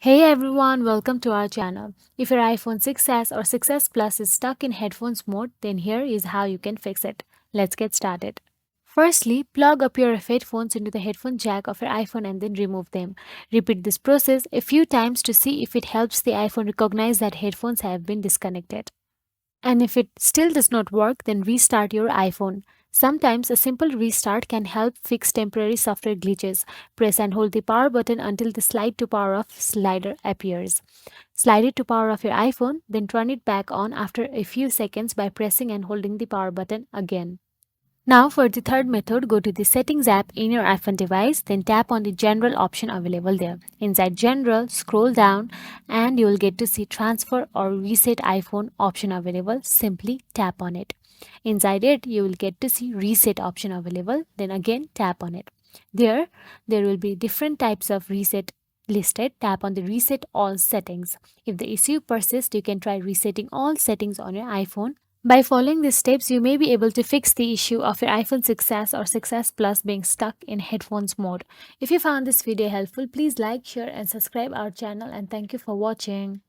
Hey everyone, welcome to our channel. If your iPhone 6s or 6s Plus is stuck in headphones mode, then here is how you can fix it. Let's get started. Firstly, plug up your headphones into the headphone jack of your iPhone and then remove them. Repeat this process a few times to see if it helps the iPhone recognize that headphones have been disconnected. And if it still does not work, then restart your iPhone. Sometimes a simple restart can help fix temporary software glitches. Press and hold the power button until the slide to power off slider appears. Slide it to power off your iPhone, then turn it back on after a few seconds by pressing and holding the power button again. Now for the third method, go to the settings app in your iPhone device, then tap on the general option available there. Inside general, scroll down and you will get to see transfer or reset iPhone option available. Simply tap on it. Inside it, you will get to see reset option available. Then again tap on it. There will be different types of reset listed. Tap on the reset all settings. If the issue persists, you can try resetting all settings on your iPhone. By following these steps, you may be able to fix the issue of your iPhone 6s or 6s Plus being stuck in headphones mode. If you found this video helpful, please like, share and subscribe our channel and thank you for watching.